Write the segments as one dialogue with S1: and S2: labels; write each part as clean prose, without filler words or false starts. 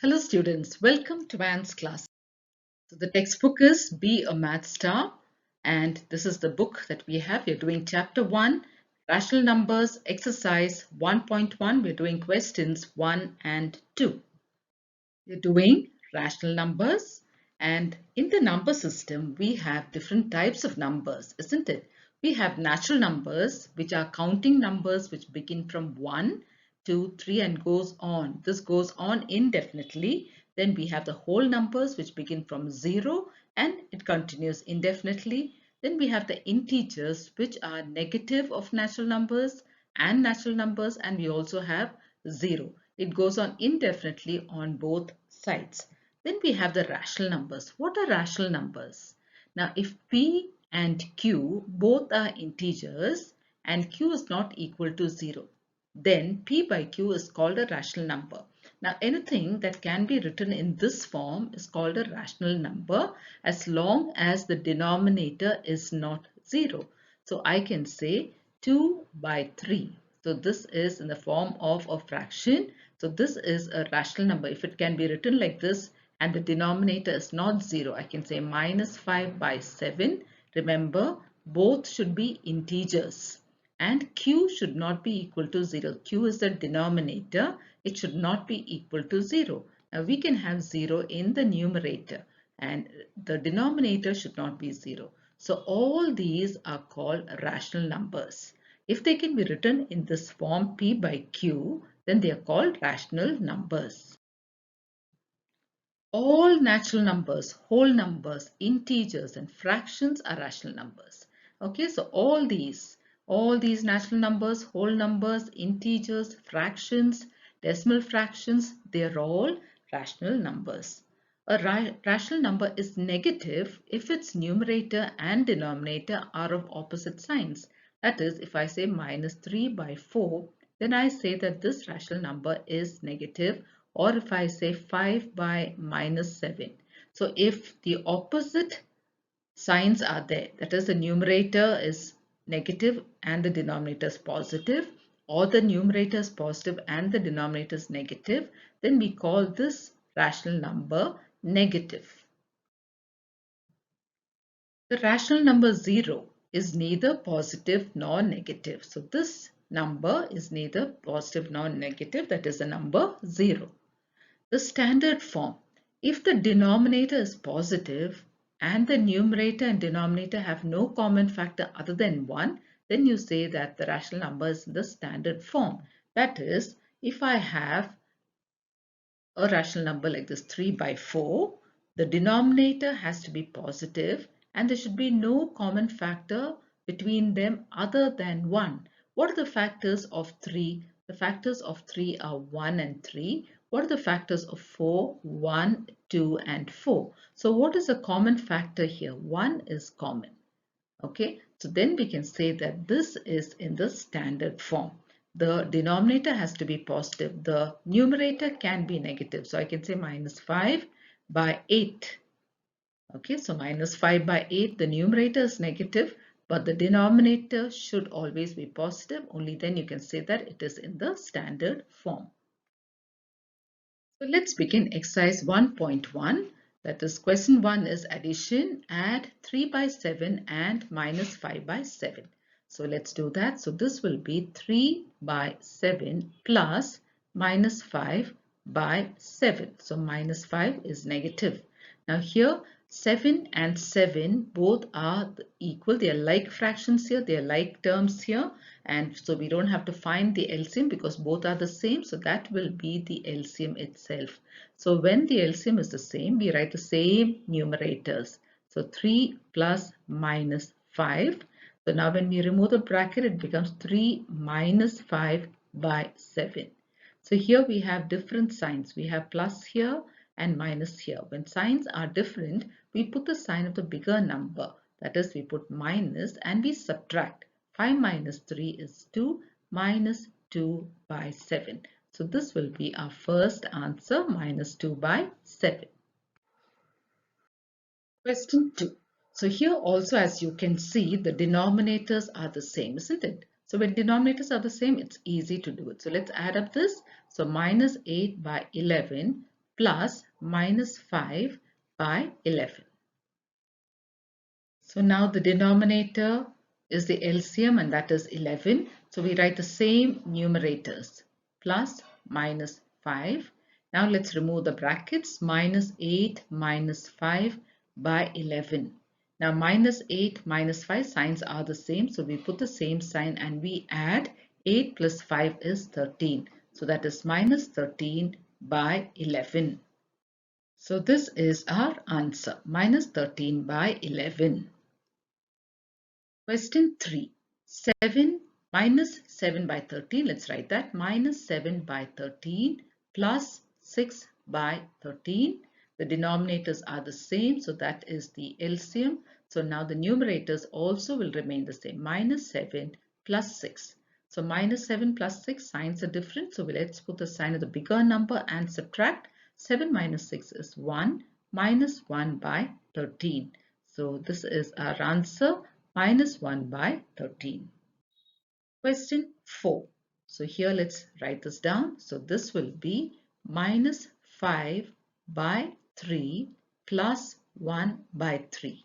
S1: Hello students, welcome to Van's class. So the textbook is Be a Math Star, and this is the book that we have. We're doing chapter 1, Rational Numbers, exercise 1.1. We're doing questions 1 and 2. We're doing rational numbers, and in the number system we have different types of numbers, isn't it? We have natural numbers, which are counting numbers which begin from 1, 2, 3 and goes on. This goes on indefinitely. Then we have the whole numbers which begin from 0 and it continues indefinitely. Then we have the integers which are negative of natural numbers and we also have 0. It goes on indefinitely on both sides. Then we have the rational numbers. What are rational numbers? Now if p and q both are integers and q is not equal to 0, then p by q is called a rational number. Now anything that can be written in this form is called a rational number as long as the denominator is not 0. So I can say 2 by 3. So this is in the form of a fraction. So this is a rational number. If it can be written like this and the denominator is not 0, I can say minus 5 by 7. Remember, both should be integers and q should not be equal to 0. Q is the denominator. It should not be equal to 0. Now we can have 0 in the numerator and the denominator should not be 0. So all these are called rational numbers. If they can be written in this form p by q, then they are called rational numbers. All natural numbers, whole numbers, integers and fractions are rational numbers. Okay, so all these natural numbers, whole numbers, integers, fractions, decimal fractions, they are all rational numbers. A rational number is negative if its numerator and denominator are of opposite signs. That is, if I say minus 3 by 4, then I say that this rational number is negative, or if I say 5 by minus 7. So if the opposite signs are there, that is the numerator is negative and the denominator is positive, or the numerator is positive and the denominator is negative, then we call this rational number negative. The rational number 0 is neither positive nor negative. So this number is neither positive nor negative, that is the number 0. The standard form. If the denominator is positive and the numerator and denominator have no common factor other than 1, then you say that the rational number is in the standard form. That is, if I have a rational number like this 3 by 4, the denominator has to be positive and there should be no common factor between them other than 1. What are the factors of 3? The factors of 3 are 1 and 3. What are the factors of 4? 1, 2 and 4. So what is the common factor here? 1 is common. Okay, so then we can say that this is in the standard form. The denominator has to be positive. The numerator can be negative. So I can say minus 5 by 8. Okay, so minus 5 by 8, the numerator is negative, but the denominator should always be positive. Only then you can say that it is in the standard form. So let's begin exercise 1.1. That is, question 1 is addition. Add 3 by 7 and minus 5 by 7. So let's do that. So this will be 3 by 7 plus minus 5 by 7. So minus 5 is negative. Now here 7 and 7 both are equal. They are like fractions here. They are like terms here. And so we don't have to find the LCM because both are the same. So that will be the LCM itself. So when the LCM is the same, we write the same numerators. So 3 plus minus 5. So now when we remove the bracket, it becomes 3 minus 5 by 7. So here we have different signs. We have plus here and minus here. When signs are different, we put the sign of the bigger number. That is, we put minus and we subtract. 5 minus 3 is 2 minus 2 by 7. So this will be our first answer, minus 2 by 7. Question 2. So here also, as you can see, the denominators are the same, isn't it? So when denominators are the same, it's easy to do it. So let's add up this. So minus 8 by 11 plus minus 5 by 11. So now the denominator is the LCM, and that is 11. So we write the same numerators, plus minus 5. Now let's remove the brackets, minus 8 minus 5 by 11. Now minus 8 minus 5 signs are the same, so we put the same sign and we add 8 plus 5 is 13. So that is minus 13 by 11. So this is our answer, minus 13 by 11. Question 3. 7 minus 7 by 13. Let's write that. Minus 7 by 13 plus 6 by 13. The denominators are the same, so that is the LCM. So now the numerators also will remain the same. Minus 7 plus 6. So minus 7 plus 6 signs are different. So let's put the sign of the bigger number and subtract. 7 minus 6 is 1. Minus 1 by 13. So this is our answer, minus 1 by 13. Question 4. So here let's write this down. So this will be minus 5 by 3 plus 1 by 3.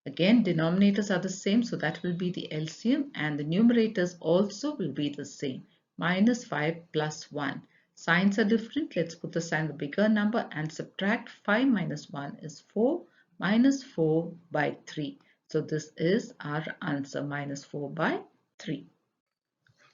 S1: Again, denominators are the same, so that will be the LCM, and the numerators also will be the same. Minus 5 plus 1. Signs are different. Let's put the sign of the bigger number and subtract. 5 minus 1 is 4. Minus 4 by 3. So this is our answer, minus 4 by 3.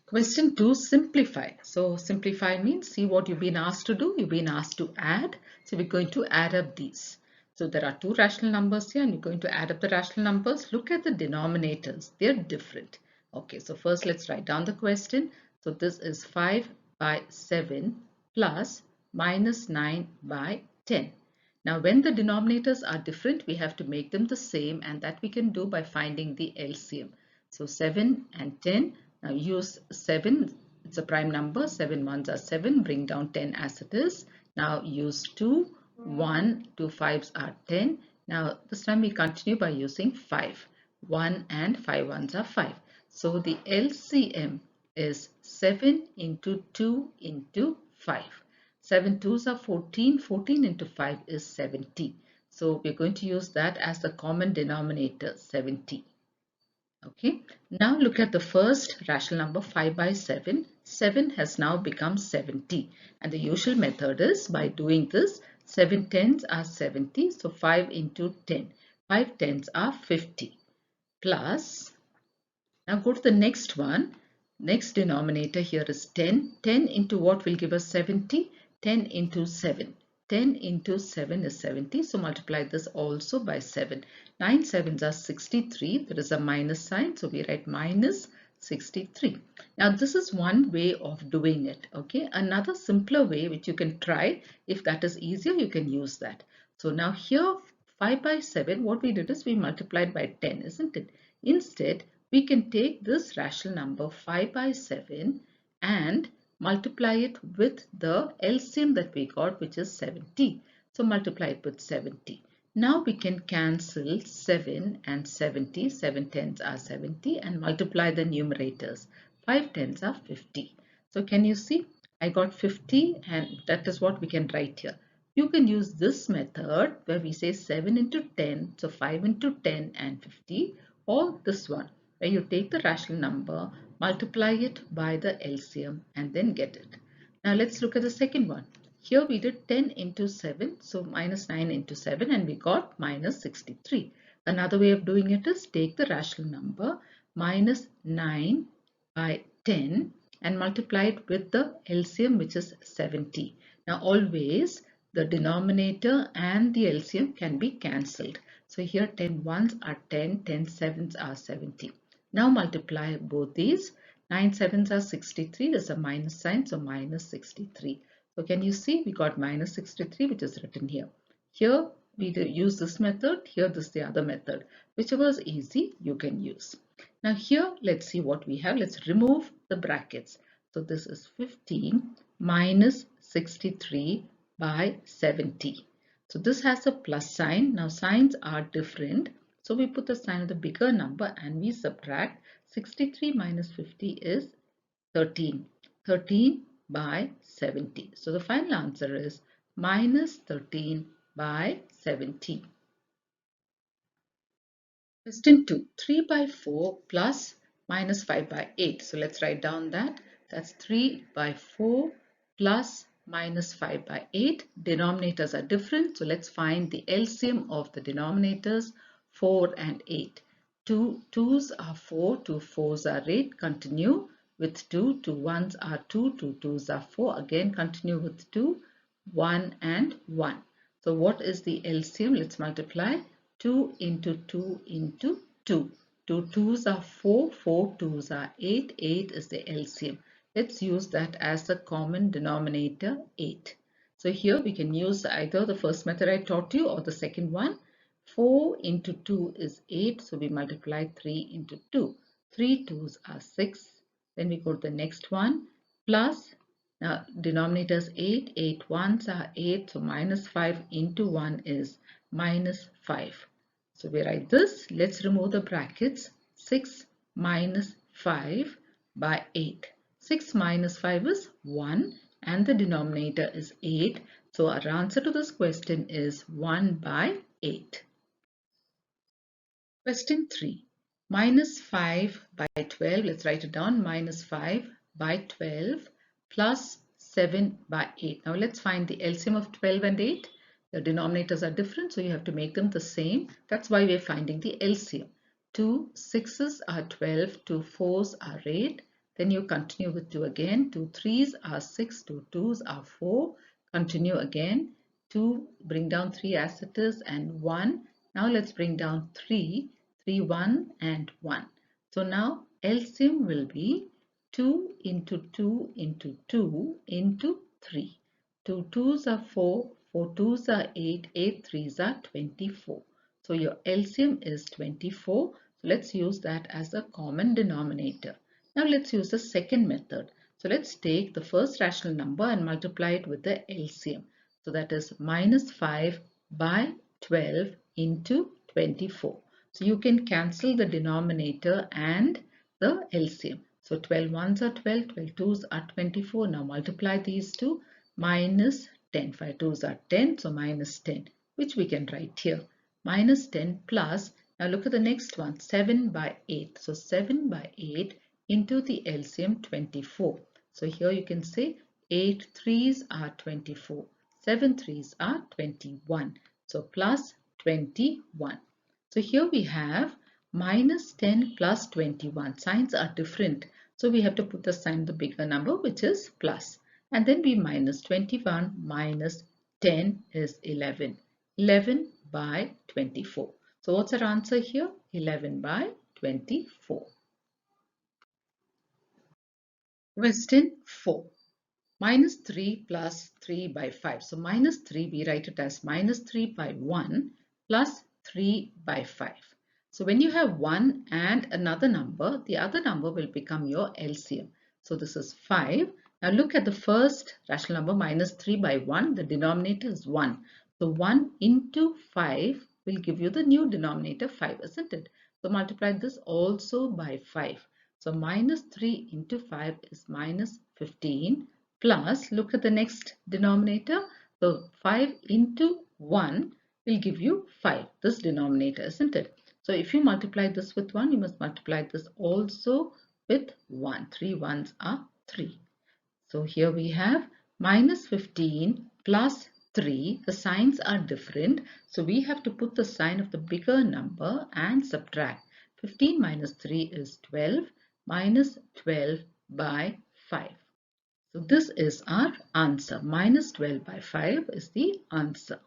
S1: Question 2, simplify. So simplify means see what you've been asked to do. You've been asked to add. So we're going to add up these. So there are two rational numbers here and you're going to add up the rational numbers. Look at the denominators. They're different. Okay, so first let's write down the question. So this is 5 by 7 plus minus 9 by 10. Now when the denominators are different, we have to make them the same, and that we can do by finding the LCM. So 7 and 10. Now use 7, it's a prime number, 7 ones are 7, bring down 10 as it is. Now use 2, 1, 2 5s are 10. Now this time we continue by using 5. 1 and 5 ones are 5. So the LCM is 7 into 2 into 5. 7 2s are 14, 14 into 5 is 70. So we're going to use that as the common denominator, 70. Okay, now look at the first rational number, 5 by 7. 7 has now become 70, and the usual method is by doing this. 7 tens are 70, so 5 into 10. 5 tens are 50 plus, now go to the next one. Next denominator here is 10. 10 into what will give us 70? 10 into 7. 10 into 7 is 70. So multiply this also by 7. 9 sevens are 63. There is a minus sign. So we write minus 63. Now this is one way of doing it. Okay. Another simpler way which you can try, if that is easier, you can use that. So now here 5 by 7, what we did is we multiplied by 10, isn't it? Instead, we can take this rational number 5 by 7 and multiply it with the LCM that we got, which is 70. So multiply it with 70. Now we can cancel 7 and 70. 7 tens are 70 and multiply the numerators. 5 tens are 50. So can you see? I got 50 and that is what we can write here. You can use this method where we say 7 into 10. So 5 into 10 and 50, or this one where you take the rational number, multiply it by the LCM and then get it. Now let's look at the second one. Here we did 10 into 7, so minus 9 into 7, and we got minus 63. Another way of doing it is take the rational number minus 9 by 10 and multiply it with the LCM, which is 70. Now always the denominator and the LCM can be cancelled. So here 10 ones are 10, 10 sevens are 70. Now multiply both these. 9 sevens are 63. There's a minus sign, so minus 63. So can you see we got minus 63, which is written here. Here we use this method. Here this is the other method. Whichever is easy, you can use. Now here let's see what we have. Let's remove the brackets. So this is 15 minus 63 by 70. So this has a plus sign. Now signs are different. So we put the sign of the bigger number and we subtract. 63 minus 50 is 13. 13 by 70. So the final answer is minus 13 by 17. Question 2. 3 by 4 plus minus 5 by 8. So let's write down that. That's 3 by 4 plus minus 5 by 8. Denominators are different. So let's find the LCM of the denominators 4 and 8. 2 2's are 4, 2 4's are 8. Continue with 2. 2 1's are 2, 2 2's are 4. Again continue with 2, 1 and 1. So what is the LCM? Let's multiply. 2 into 2 into 2. 2 2's are 4, 4 2's are 8, 8 is the LCM. Let's use that as the common denominator 8. So here we can use either the first method I taught you or the second one. 4 into 2 is 8, so we multiply 3 into 2. 3 2's are 6. Then we go to the next one, plus, now denominator is 8, 8 1's are 8, so minus 5 into 1 is minus 5. So we write this. Let's remove the brackets. 6 minus 5 by 8. 6 minus 5 is 1 and the denominator is 8. So our answer to this question is 1 by 8. Question 3. Minus 5 by 12. Let's write it down. Minus 5 by 12 plus 7 by 8. Now let's find the LCM of 12 and 8. The denominators are different, so you have to make them the same. That's why we're finding the LCM. 2 6's are 12, 2 4's are 8. Then you continue with 2 again. 2 3's are 6, 2 2's are 4. Continue again. 2, bring down 3 as it is, and 1. Now let's bring down 3, 3 1 and 1. So now LCM will be 2 into 2 into 2 into 3. 2 2's are 4, 4 2's are 8, 8 3's are 24. So your LCM is 24. So let's use that as a common denominator. Now let's use the second method. So let's take the first rational number and multiply it with the LCM. So that is minus 5 by 12 into 24. So you can cancel the denominator and the LCM. So 12 ones are 12, 12 twos are 24. Now multiply these two. Minus 10, 5 twos are 10, so minus 10, which we can write here. Minus 10 plus, now look at the next one, 7 by 8. So 7 by 8 into the LCM 24. So here you can say 8 threes are 24, 7 threes are 21. So plus 21. So here we have minus 10 plus 21. Signs are different. So we have to put the sign the bigger number, which is plus. And then we minus 21 minus 10 is 11. 11 by 24. So what's our answer here? 11 by 24. Question 4. Minus 3 plus 3 by 5. So minus 3, we write it as minus 3 by 1 plus 3 by 5. So when you have 1 and another number, the other number will become your LCM. So this is 5. Now look at the first rational number, minus 3 by 1. The denominator is 1. So 1 into 5 will give you the new denominator 5, isn't it? So multiply this also by 5. So minus 3 into 5 is minus 15. Plus, look at the next denominator. So 5 into 1 will give you 5, this denominator, isn't it? So if you multiply this with 1, you must multiply this also with 1. 3 ones are 3. So here we have minus 15 plus 3. The signs are different. So we have to put the sign of the bigger number and subtract. 15 minus 3 is 12, minus 12 by 5. So this is our answer. Minus 12 by 5 is the answer.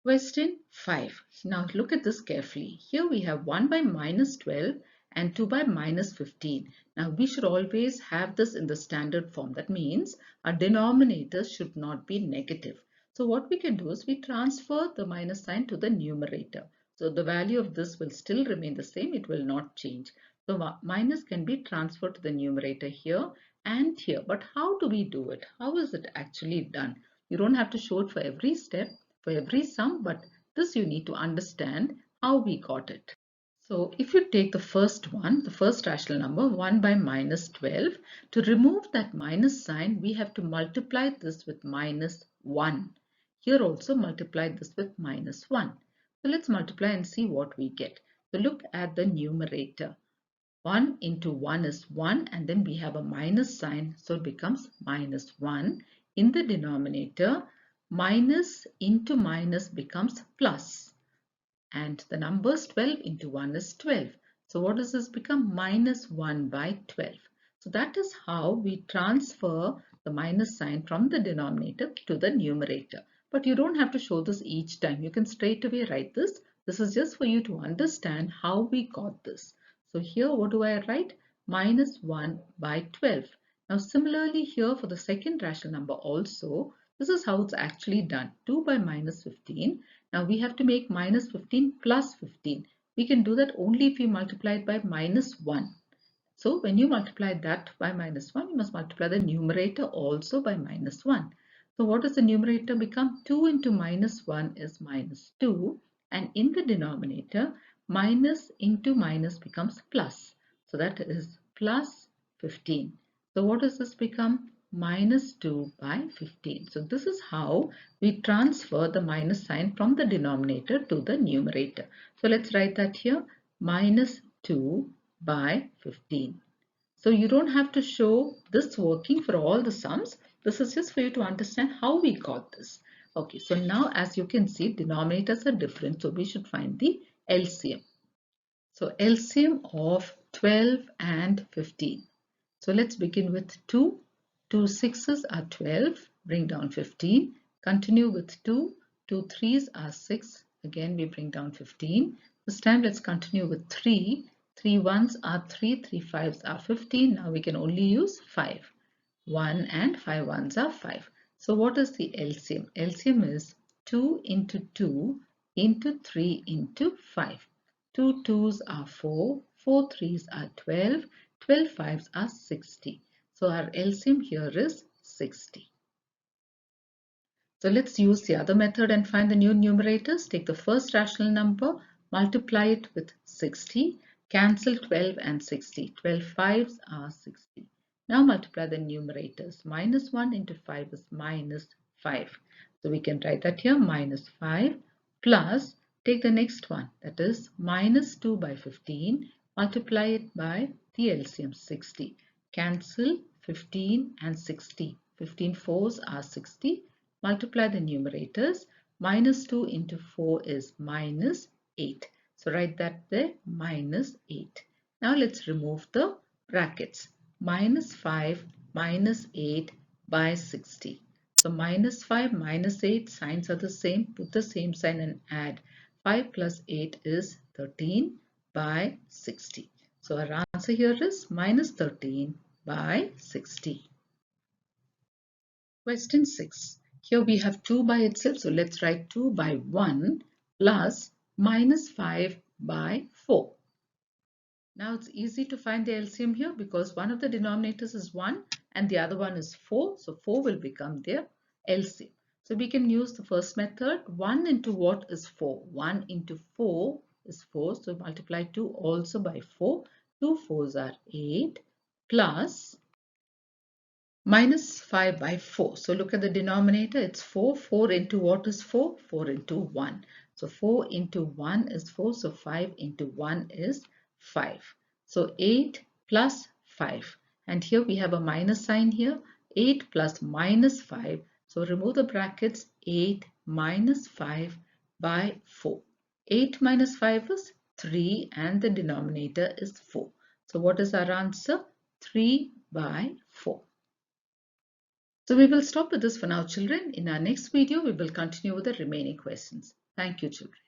S1: Question 5. Now look at this carefully. Here we have 1 by minus 12 and 2 by minus 15. Now we should always have this in the standard form. That means our denominators should not be negative. So what we can do is we transfer the minus sign to the numerator. So the value of this will still remain the same. It will not change. So minus can be transferred to the numerator here and here. But how do we do it? How is it actually done? You don't have to show it for every step, for every sum, but this you need to understand how we got it. So if you take the first one, the first rational number 1 by minus 12, to remove that minus sign, we have to multiply this with minus 1. Here also multiply this with minus 1. So let's multiply and see what we get. So look at the numerator. 1 into 1 is 1 and then we have a minus sign, so it becomes minus 1. In the denominator, minus into minus becomes plus. And the numbers 12 into 1 is 12. So what does this become? Minus 1 by 12. So that is how we transfer the minus sign from the denominator to the numerator. But you don't have to show this each time. You can straight away write this. This is just for you to understand how we got this. So here what do I write? Minus 1 by 12. Now similarly here for the second rational number also, this is how it's actually done. 2 by minus 15. Now we have to make minus 15 plus 15. We can do that only if we multiply it by minus 1. So when you multiply that by minus 1, you must multiply the numerator also by minus 1. So what does the numerator become? 2 into minus 1 is minus 2. And in the denominator, minus into minus becomes plus. So that is plus 15. So what does this become? Minus 2 by 15. So this is how we transfer the minus sign from the denominator to the numerator. So let's write that here. Minus 2 by 15. So you don't have to show this working for all the sums. This is just for you to understand how we got this. Okay, so now as you can see, denominators are different. So we should find the LCM. So LCM of 12 and 15. So let's begin with 2. 2 6s are 12. Bring down 15. Continue with 2. 2 3s are 6. Again we bring down 15. This time let's continue with 3. 3 1s are 3. 3 5s are 15. Now we can only use 5. 1 and 5 1s are 5. So what is the LCM? LCM is 2 into 2 into 3 into 5. 2 2s are 4. 4 3s are 12. 12 5s are 60. So our LCM here is 60. So let's use the other method and find the new numerators. Take the first rational number, multiply it with 60, cancel 12 and 60. 12 5s are 60. Now multiply the numerators. Minus 1 into 5 is minus 5. So we can write that here, minus 5 plus, take the next one, that is minus 2 by 15, multiply it by the LCM 60. Cancel 15 and 60. 15 4s are 60. Multiply the numerators. Minus 2 into 4 is minus 8. So write that there, minus 8. Now let's remove the brackets. Minus 5 minus 8 by 60. So minus 5 minus 8 signs are the same. Put the same sign and add. 5 plus 8 is 13 by 60. So our answer here is minus 13 by 60. Question 6. Here we have 2 by itself. So let's write 2 by 1 plus minus 5 by 4. Now it's easy to find the LCM here because one of the denominators is 1 and the other one is 4. So 4 will become their LCM. So we can use the first method. 1 into what is 4? 1 into 4 is 4. So multiply 2 also by 4. 2 4s are 8 plus minus 5 by 4. So look at the denominator. It's 4. 4 into what is 4? 4 into 1. So 4 into 1 is 4. So 5 into 1 is 5. So 8 plus 5. And here we have a minus sign here. 8 plus minus 5. So remove the brackets. 8 minus 5 by 4. 8 minus 5 is 3 and the denominator is 4. So what is our answer? 3 by 4. So we will stop with this for now, children. In our next video, we will continue with the remaining questions. Thank you, children.